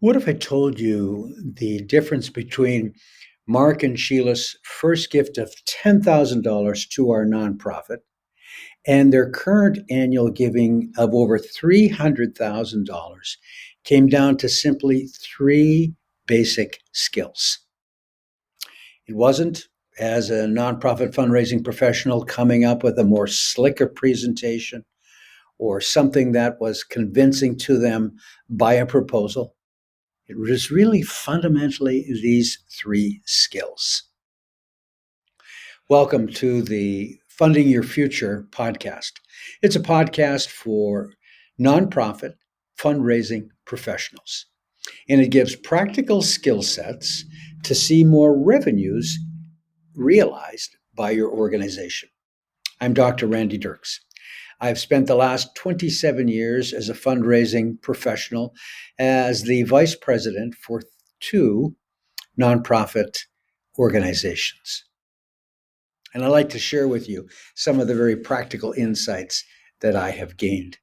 What if I told you the difference between Mark and Sheila's first gift of $10,000 to our nonprofit and their current annual giving of over $300,000 came down to simply three basic skills? It wasn't, as a nonprofit fundraising professional, coming up with a more slicker presentation or something that was convincing to them by a proposal. It was really fundamentally these three skills. Welcome to the Funding Your Future podcast. It's a podcast for nonprofit fundraising professionals, and it gives practical skill sets to see more revenues realized by your organization. I'm Dr. Randy Dirks. I've spent the last 27 years as a fundraising professional as the vice president for two nonprofit organizations. And I'd like to share with you some of the very practical insights that I have gained.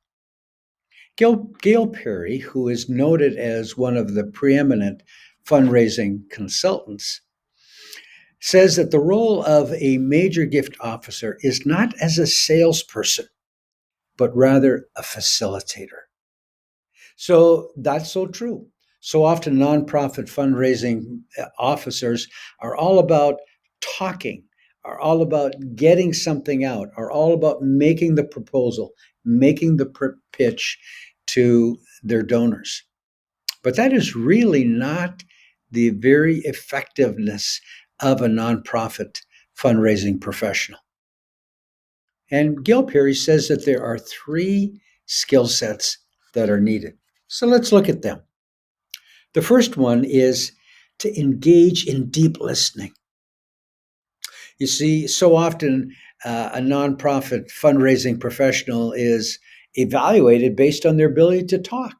Gail Perry, who is noted as one of the preeminent fundraising consultants, says that the role of a major gift officer is not as a salesperson, but rather a facilitator. So that's so true. So often nonprofit fundraising officers are all about talking, are all about getting something out, are all about making the proposal, making the pitch to their donors. But that is really not the very effectiveness of a nonprofit fundraising professional. And Gail Perry says that there are three skill sets that are needed. So let's look at them. The first one is to engage in deep listening. You see, so often a nonprofit fundraising professional is evaluated based on their ability to talk,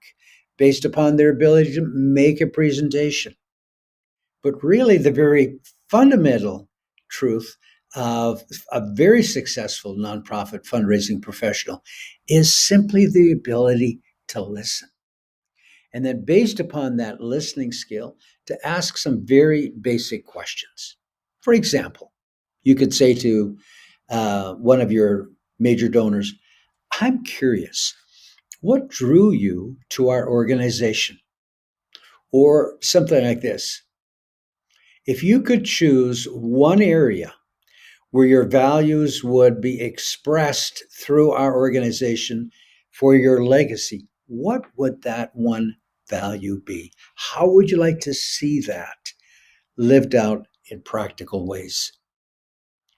based upon their ability to make a presentation. But really, the very fundamental truth of a very successful nonprofit fundraising professional is simply the ability to listen. And then, based upon that listening skill, to ask some very basic questions. For example, you could say to one of your major donors, I'm curious, what drew you to our organization? Or something like this. If you could choose one area where your values would be expressed through our organization for your legacy, what would that one value be? How would you like to see that lived out in practical ways?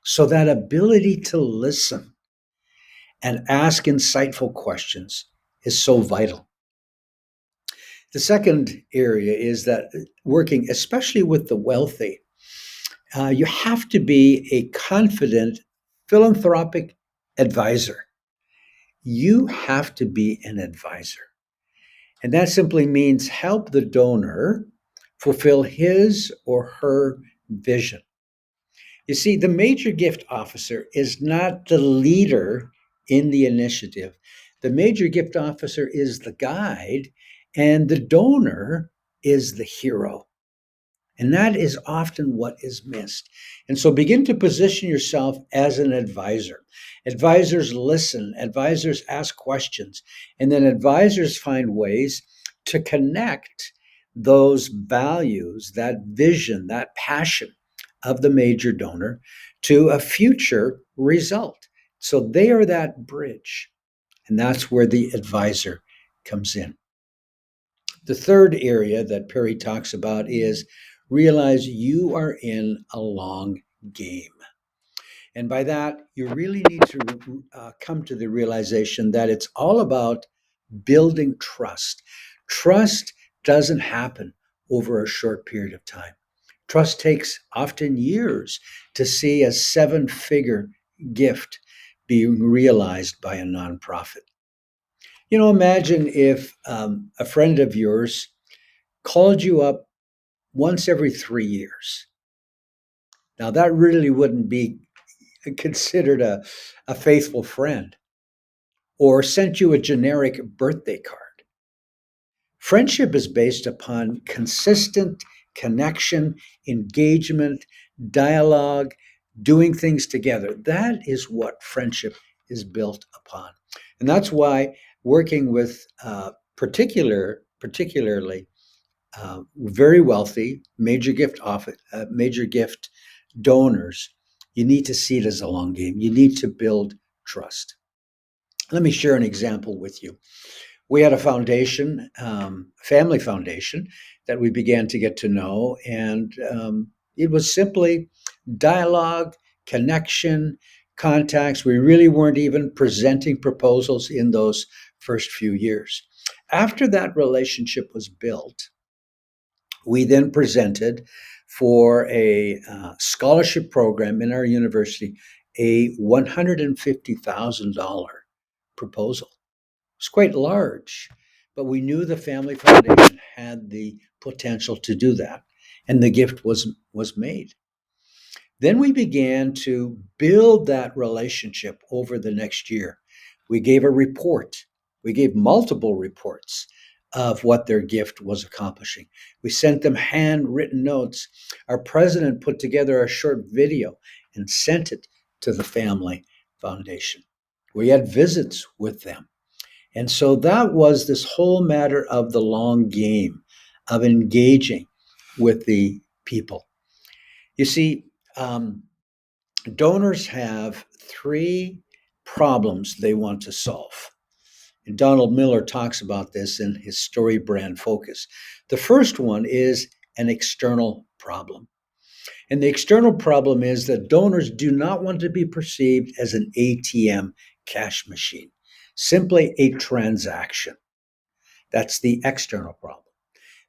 So that ability to listen and ask insightful questions is so vital. The second area is that working, especially with the wealthy, you have to be a confident philanthropic advisor. You have to be an advisor. And that simply means help the donor fulfill his or her vision. You see, the major gift officer is not the leader in the initiative. The major gift officer is the guide, and the donor is the hero. And that is often what is missed. And so begin to position yourself as an advisor. Advisors listen, advisors ask questions, and then advisors find ways to connect those values, that vision, that passion of the major donor to a future result. So they are that bridge. And that's where the advisor comes in. The third area that Perry talks about is realize you are in a long game. And by that, you really need to come to the realization that it's all about building trust. Trust doesn't happen over a short period of time. Trust takes often years to see a seven-figure gift being realized by a nonprofit. You know, imagine if a friend of yours called you up once every 3 years. Now, that really wouldn't be considered a faithful friend, or sent you a generic birthday card. Friendship is based upon consistent connection, engagement, dialogue, doing things together. That is what friendship is built upon. And that's why working with particularly very wealthy major gift donors, you need to see it as a long game. You need to build trust. Let me share an example with you. We had a foundation, family foundation, that we began to get to know, and it was simply dialogue, connection, contacts. We really weren't even presenting proposals in those first few years. After that relationship was built, we then presented for a scholarship program in our university a $150,000 proposal. It's quite large, but we knew the family foundation had the potential to do that, and the gift was made. Then we began to build that relationship over the next year. We gave a report. We gave multiple reports of what their gift was accomplishing. We sent them handwritten notes. Our president put together a short video and sent it to the family foundation. We had visits with them. And so that was this whole matter of the long game, of engaging with the people. You see, donors have three problems they want to solve. And Donald Miller talks about this in his story brand focus. The first one is an external problem. And the external problem is that donors do not want to be perceived as an ATM cash machine, simply a transaction. That's the external problem.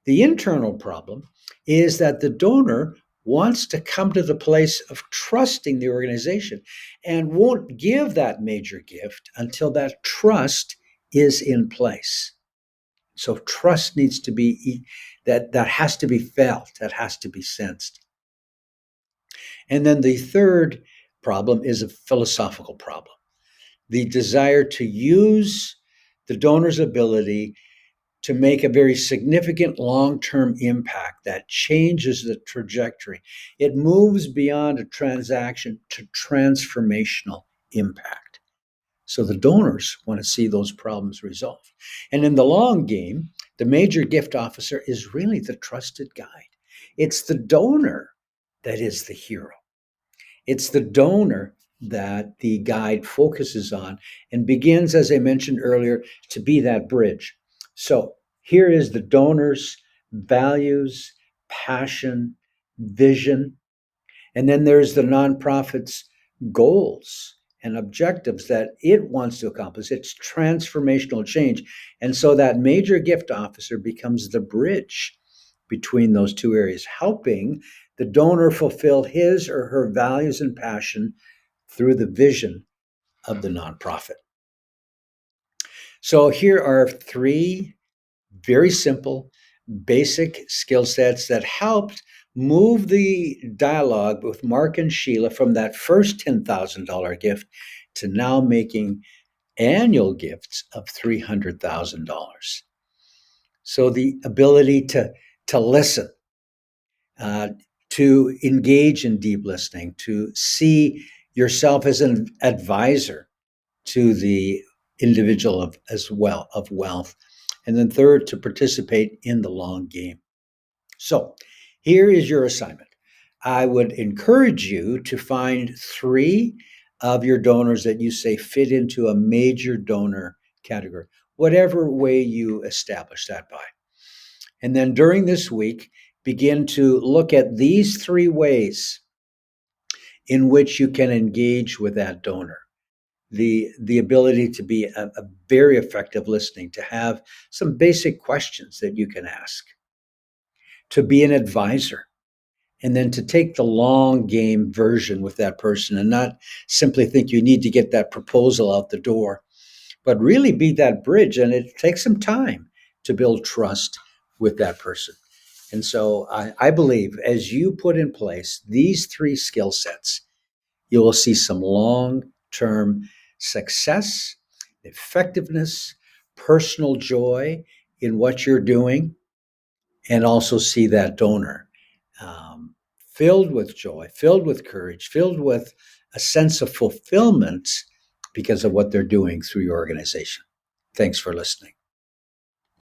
The internal problem is that the donor wants to come to the place of trusting the organization and won't give that major gift until that trust is in place. So trust needs to be that has to be felt, that has to be sensed. And then the third problem is a philosophical problem. The desire to use the donor's ability to make a very significant long-term impact that changes the trajectory. It moves beyond a transaction to transformational impact. So the donors want to see those problems resolved. And in the long game, the major gift officer is really the trusted guide. It's the donor that is the hero. It's the donor that the guide focuses on and begins, as I mentioned earlier, to be that bridge. So here is the donor's values, passion, vision, and then there's the nonprofit's goals and objectives that it wants to accomplish. It's transformational change. And so that major gift officer becomes the bridge between those two areas, helping the donor fulfill his or her values and passion through the vision of the nonprofit. So here are three very simple, basic skill sets that helped move the dialogue with Mark and Sheila from that first $10,000 gift to now making annual gifts of $300,000. So the ability to listen, uh, to engage in deep listening, to see yourself as an advisor to the individual of wealth, and then third, to participate in the long game. So here is your assignment. I would encourage you to find three of your donors that you say fit into a major donor category, whatever way you establish that by. And then during this week, begin to look at these three ways in which you can engage with that donor. The ability to be a very effective listening, to have some basic questions that you can ask, to be an advisor, and then to take the long game version with that person and not simply think you need to get that proposal out the door, but really be that bridge. And it takes some time to build trust with that person. And so I believe as you put in place these three skill sets, you will see some long-term success, effectiveness, personal joy in what you're doing and also see that donor filled with joy, filled with courage, filled with a sense of fulfillment because of what they're doing through your organization. Thanks for listening.